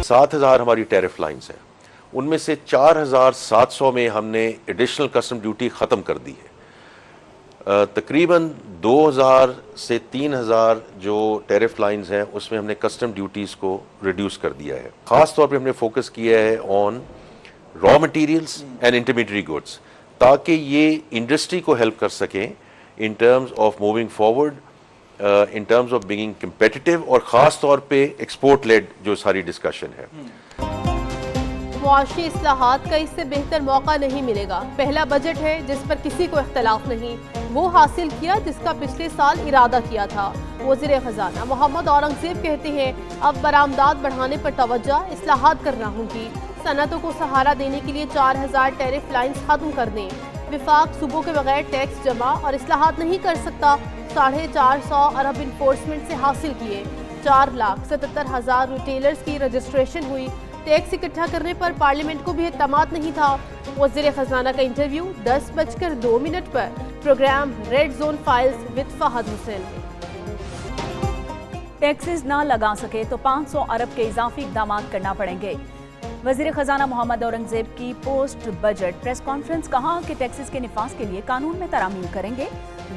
7,000 ہماری tariff lines ہیں، ان میں سے 4,700 میں ہم نے ایڈیشنل کسٹم ڈیوٹی ختم کر دی ہے۔ تقریباً 2,000 سے 3,000 جو ٹیرف لائنز ہیں اس میں ہم نے کسٹم ڈیوٹیز کو ریڈیوس کر دیا ہے۔ خاص طور پہ ہم نے فوکس کیا ہے آن raw materials and intermediate goods, تاکہ یہ انڈسٹری کو ہیلپ کر سکیں in terms of moving forward, in terms of banging competitive, اور خاص طور پہ ایکسپورٹ لیڈ جو ساری ڈسکشن ہے۔ معاشی اصلاحات کا اس سے بہتر موقع نہیں ملے گا۔ پہلا بجٹ ہے جس پر کسی کو اختلاف نہیں، وہ حاصل کیا جس کا پچھلے سال ارادہ کیا تھا۔ وزیر خزانہ محمد اورنگزیب کہتے ہیں اب برآمدات بڑھانے پر توجہ، اصلاحات کرنا ہوگی۔ صنعتوں کو سہارا دینے کے لیے 4,000 ٹیرف لائنز ختم کر دیں۔ وفاق صوبوں کے بغیر ٹیکس جمع اور اصلاحات نہیں کر سکتا۔ 450 ارب انفورسمنٹ سے حاصل کیے۔ 4,77,000 ریٹیلرز کی رجسٹریشن ہوئی۔ ٹیکس اکٹھا کرنے پر پارلیمنٹ کو بھی اعتماد نہیں تھا۔ وزیر خزانہ کا انٹرویو 10:02 پر programme red zone files with Fahad Hussain. Taxes نہ لگا سکے تو 500 ارب کے اضافی اقدامات کرنا پڑیں گے۔ وزیر خزانہ محمد اورنگزیب کی پوسٹ بجٹ پریس کانفرنس، کہا کہ ٹیکسز کے نفاذ کے لیے قانون میں ترامیم کریں گے۔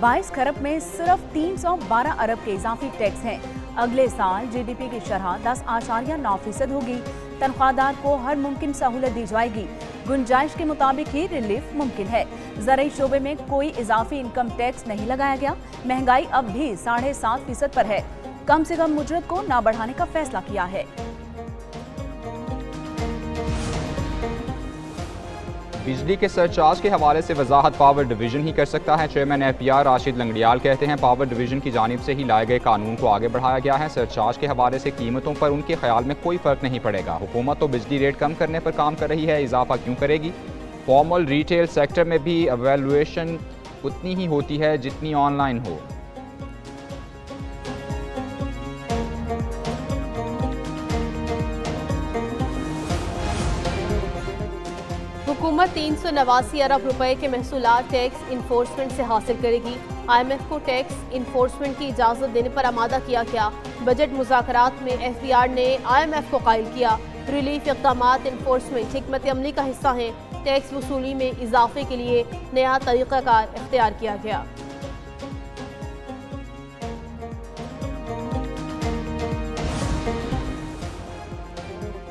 22 کھرب میں صرف 312 ارب کے اضافی ٹیکس ہیں۔ اگلے سال جی ڈی پی کی شرح 10.9% ہوگی۔ تنخواہ دار کو ہر ممکن سہولت دی جائے گی۔ گنجائش کے مطابق ہی ریلیف ممکن ہے۔ زرعی شعبے میں کوئی اضافی انکم ٹیکس نہیں لگایا گیا۔ مہنگائی اب بھی 7.5% پر ہے۔ کم سے کم اجرت کو نہ بڑھانے کا فیصلہ کیا ہے۔ بجلی کے سرچارج کے حوالے سے وضاحت پاور ڈویژن ہی کر سکتا ہے۔ Chairman F B R Rashid Langrial کہتے ہیں پاور ڈویژن کی جانب سے ہی لائے گئے قانون کو آگے بڑھایا گیا ہے۔ سرچارج کے حوالے سے قیمتوں پر ان کے خیال میں کوئی فرق نہیں پڑے گا۔ حکومت تو بجلی ریٹ کم کرنے پر کام کر رہی ہے، اضافہ کیوں کرے گی؟ فارمل ریٹیل سیکٹر میں بھی ایویلویشن اتنی ہی ہوتی ہے جتنی آن لائن ہو۔ حکومت 389 ارب روپے کے محصولات ٹیکس انفورسمنٹ سے حاصل کرے گی۔ آئی ایم ایف کو ٹیکس انفورسمنٹ کی اجازت دینے پر آمادہ کیا گیا۔ بجٹ مذاکرات میں ایف بی آر نے آئی ایم ایف کو قائل کیا۔ ریلیف اقدامات انفورسمنٹ حکمت عملی کا حصہ ہیں۔ ٹیکس وصولی میں اضافے کے لیے نیا طریقہ کار اختیار کیا گیا۔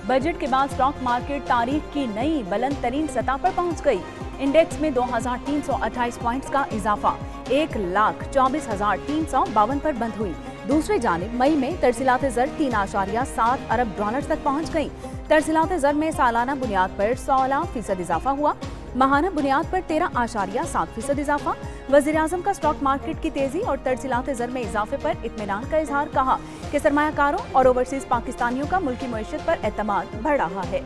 بجٹ کے بعد سٹاک مارکیٹ تاریخ کی نئی بلند ترین سطح پر پہنچ گئی۔ انڈیکس میں 2,328 پوائنٹس کا اضافہ 1,24,352 پر بند ہوئی۔ دوسری جانب مئی میں ترسیلات زر 3.7 ارب ڈالر تک پہنچ گئی۔ ترسیلات زر میں سالانہ بنیاد پر 16% اضافہ ہوا، ماہانہ بنیاد پر 13.7% اضافہ۔ وزیراعظم کا سٹاک مارکیٹ کی تیزی اور ترسیلات زر میں اضافے پر اطمینان کا اظہار، کہا کہ سرمایہ کاروں اور اوورسیز پاکستانیوں کا ملکی معیشت پر اعتماد بڑھ رہا ہے۔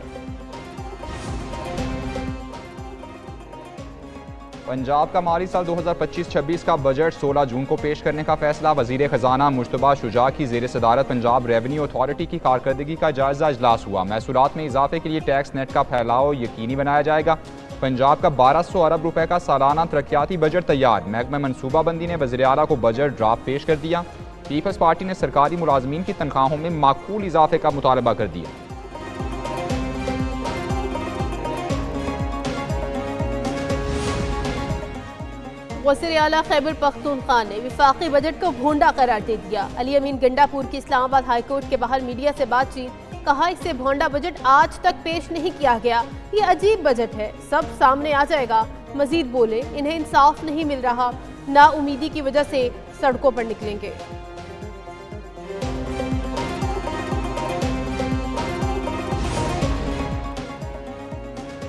پنجاب کا مالی سال 2025-26 کا بجٹ 16 جون کو پیش کرنے کا فیصلہ۔ وزیر خزانہ مجتبیٰ شجاع کی زیر صدارت پنجاب ریونیو اتھارٹی کی کارکردگی کا جائزہ اجلاس ہوا۔ محصولات میں اضافے کے لیے ٹیکس نیٹ کا پھیلاؤ یقینی بنایا جائے گا۔ پنجاب کا 1,200 ارب روپے کا سالانہ ترقیاتی بجٹ تیار۔ محکمہ منصوبہ بندی نے وزیر اعلیٰ کو بجٹ ڈرافٹ پیش کر دیا۔ پیپلز پارٹی نے سرکاری ملازمین کی تنخواہوں میں معقول اضافے کا مطالبہ کر دیا۔ وزیر اعلیٰ خیبر پختونخوا نے وفاقی بجٹ کو بھونڈا قرار دے دیا۔ علی امین گنڈا پور کی اسلام آباد ہائی کورٹ کے باہر میڈیا سے بات چیت، کہا اس سے بھونڈا بجٹ آج تک پیش نہیں کیا گیا، یہ عجیب بجٹ ہے، سب سامنے آ جائے گا۔ مزید بولے انہیں انصاف نہیں مل رہا، نا امیدی کی وجہ سے سڑکوں پر نکلیں گے۔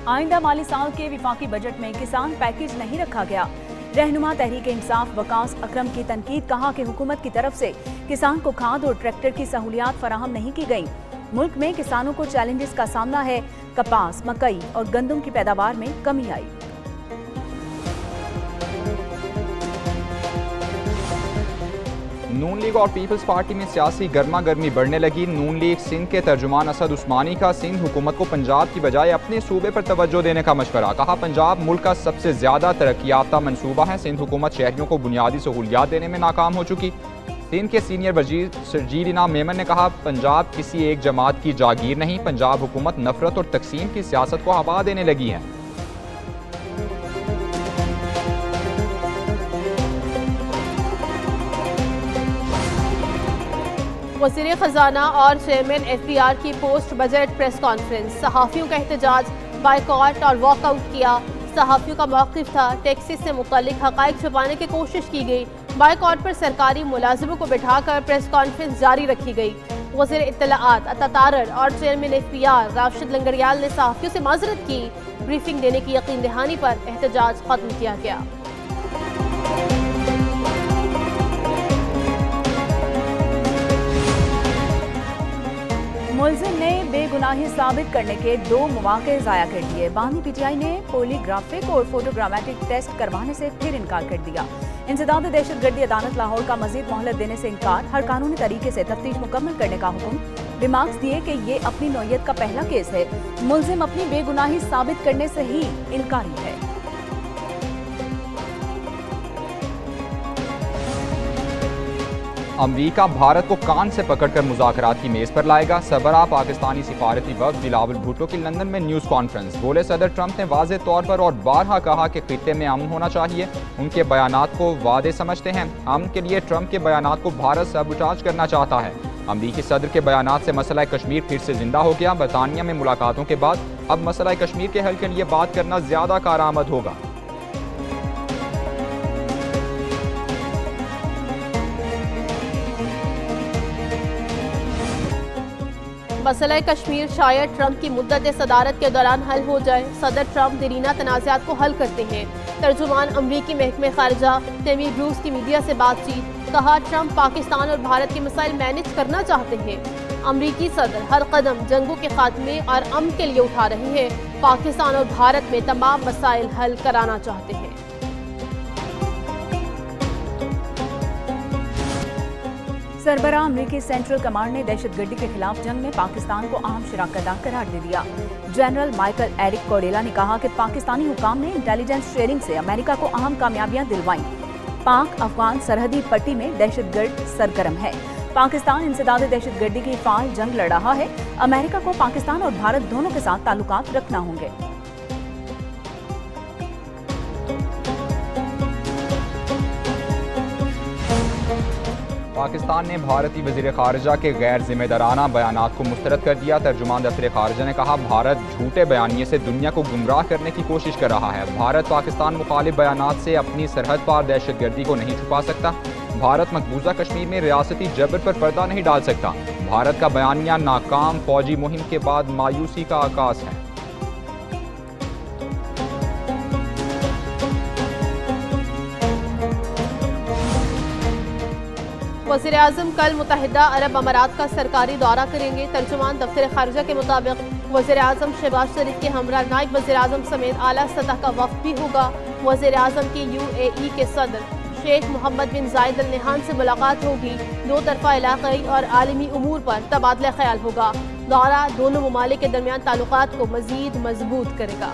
آئندہ مالی سال کے وفاقی بجٹ میں کسان پیکیج نہیں رکھا گیا۔ رہنما تحریک انصاف وقاص اکرم کی تنقید، کہا کہ حکومت کی طرف سے کسان کو کھاد اور ٹریکٹر کی سہولیات فراہم نہیں کی گئیں۔ ملک میں کسانوں کو چیلنجز کا سامنا ہے، کپاس، مکئی اور گندم کی پیداوار میں کمی آئی۔ نون لیگ اور پیپلز پارٹی میں سیاسی گرما گرمی بڑھنے لگی۔ نون لیگ سندھ کے ترجمان اسد عثمانی کا سندھ حکومت کو پنجاب کی بجائے اپنے صوبے پر توجہ دینے کا مشورہ، کہا پنجاب ملک کا سب سے زیادہ ترقی یافتہ منصوبہ ہے، سندھ حکومت شہریوں کو بنیادی سہولیات دینے میں ناکام ہو چکی۔ سندھ کے سینئر وزیر سرجیل انعام میمن نے کہا پنجاب کسی ایک جماعت کی جاگیر نہیں، پنجاب حکومت نفرت اور تقسیم کی سیاست کو ہوا دینے لگی ہے۔ وزیر خزانہ اور چیئرمین ایف بی آر کی پوسٹ بجٹ پریس کانفرنس، صحافیوں کا احتجاج، بائیکاٹ اور واک آؤٹ کیا۔ صحافیوں کا موقف تھا ٹیکسز سے متعلق حقائق چھپانے کی کوشش کی گئی، بائیکاٹ پر سرکاری ملازموں کو بٹھا کر پریس کانفرنس جاری رکھی گئی۔ وزیر اطلاعات عطا تارڑ اور chairman F B R Rashid Langrial نے صحافیوں سے معذرت کی، بریفنگ دینے کی یقین دہانی پر احتجاج ختم کیا گیا۔ ملزم نے بے گناہی ثابت کرنے کے 2 مواقع ضائع کر دیے۔ باندی پی ٹی آئی نے پولی گرافک اور فوٹوگرامٹک ٹیسٹ کروانے سے پھر انکار کر دیا۔ انسداد دہشت گردی عدالت لاہور کا مزید مہلت دینے سے انکار، ہر قانونی طریقے سے تفتیش مکمل کرنے کا حکم۔ ریمارکس دیے کہ یہ اپنی نوعیت کا پہلا کیس ہے، ملزم اپنی بے گناہی ثابت کرنے سے ہی انکاری ہے۔ امریکہ بھارت کو کان سے پکڑ کر مذاکرات کی میز پر لائے گا، سربراہ پاکستانی سفارتی وفد بلاول بھٹو کی لندن میں نیوز کانفرنس۔ بولے صدر ٹرمپ نے واضح طور پر اور بارہا کہا کہ خطے میں امن ہونا چاہیے، ان کے بیانات کو وعدے سمجھتے ہیں۔ امن کے لیے ٹرمپ کے بیانات کو بھارت سبوٹاژ کرنا چاہتا ہے۔ امریکی صدر کے بیانات سے مسئلہ کشمیر پھر سے زندہ ہو گیا۔ برطانیہ میں ملاقاتوں کے بعد اب مسئلہ کشمیر کے حل کے لیے بات کرنا زیادہ کارآمد ہوگا۔ مسئلہ کشمیر شاید ٹرمپ کی مدت صدارت کے دوران حل ہو جائے۔ صدر ٹرمپ دیرینہ تنازعات کو حل کرتے ہیں۔ ترجمان امریکی محکمہ خارجہ تیمی بروس کی میڈیا سے بات چیت، کہا ٹرمپ پاکستان اور بھارت کے مسائل مینج کرنا چاہتے ہیں۔ امریکی صدر ہر قدم جنگوں کے خاتمے اور امن کے لیے اٹھا رہے ہیں، پاکستان اور بھارت میں تمام مسائل حل کرانا چاہتے ہیں۔ سربراہ امریکی سینٹرل کمانڈ نے دہشت گردی کے خلاف جنگ میں پاکستان کو اہم شراکت دار قرار دے دیا۔ جنرل مائیکل ایرک کوڈیلا نے کہا کہ پاکستانی حکام نے انٹیلیجنس شیئرنگ سے امریکہ کو اہم کامیابیاں دلوائیں۔ پاک افغان سرحدی پٹی میں دہشت گرد سرگرم ہے۔ پاکستان انسداد دہشت گردی کی فعال جنگ لڑ رہا ہے۔ امریکہ کو پاکستان اور بھارت دونوں کے ساتھ تعلقات رکھنا ہوں گے۔ پاکستان نے بھارتی وزیر خارجہ کے غیر ذمہ دارانہ بیانات کو مسترد کر دیا۔ ترجمان دفتر خارجہ نے کہا بھارت جھوٹے بیانیے سے دنیا کو گمراہ کرنے کی کوشش کر رہا ہے۔ بھارت پاکستان مخالف بیانات سے اپنی سرحد پار دہشت گردی کو نہیں چھپا سکتا۔ بھارت مقبوضہ کشمیر میں ریاستی جبر پر پردہ نہیں ڈال سکتا۔ بھارت کا بیانیہ ناکام فوجی مہم کے بعد مایوسی کا عکاس ہے۔ وزیر اعظم کل متحدہ عرب امارات کا سرکاری دورہ کریں گے۔ ترجمان دفتر خارجہ کے مطابق وزیر اعظم شہباز شریف کے ہمراہ نائب وزیر اعظم سمیت اعلیٰ سطح کا وفد بھی ہوگا۔ وزیر اعظم کی UAE کے صدر شیخ محمد بن زائد ال نہیان سے ملاقات ہوگی۔ 2 طرفہ علاقائی اور عالمی امور پر تبادلہ خیال ہوگا۔ دورہ دونوں ممالک کے درمیان تعلقات کو مزید مضبوط کرے گا۔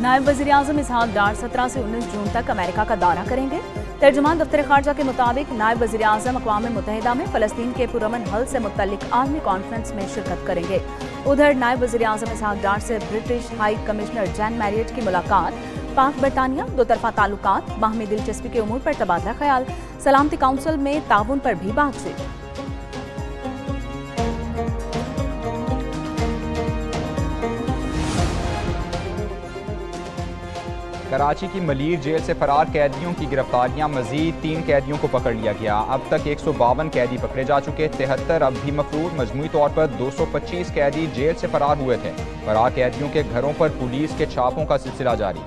نائب وزیر اعظم اسحاق ڈار 17 سے 19 جون تک امریکہ کا دورہ کریں گے۔ ترجمان دفتر خارجہ کے مطابق نائب وزیر اعظم اقوام متحدہ میں فلسطین کے پرامن حل سے متعلق عالمی کانفرنس میں شرکت کریں گے۔ ادھر نائب وزیر اعظم اسحاق ڈار سے برٹش ہائی کمشنر جان میریٹ کی ملاقات، پاک برطانیہ 2 طرفہ تعلقات، باہمی دلچسپی کے امور پر تبادلہ خیال، سلامتی کونسل میں تعاون پر بھی بات چیت۔ کراچی کی ملیر جیل سے فرار قیدیوں کی گرفتاریاں، مزید 3 قیدیوں کو پکڑ لیا گیا۔ اب تک 152 قیدی پکڑے جا چکے، 73 اب بھی مفرور۔ مجموعی طور پر 225 قیدی جیل سے فرار ہوئے تھے۔ فرار قیدیوں کے گھروں پر پولیس کے چھاپوں کا سلسلہ جاری۔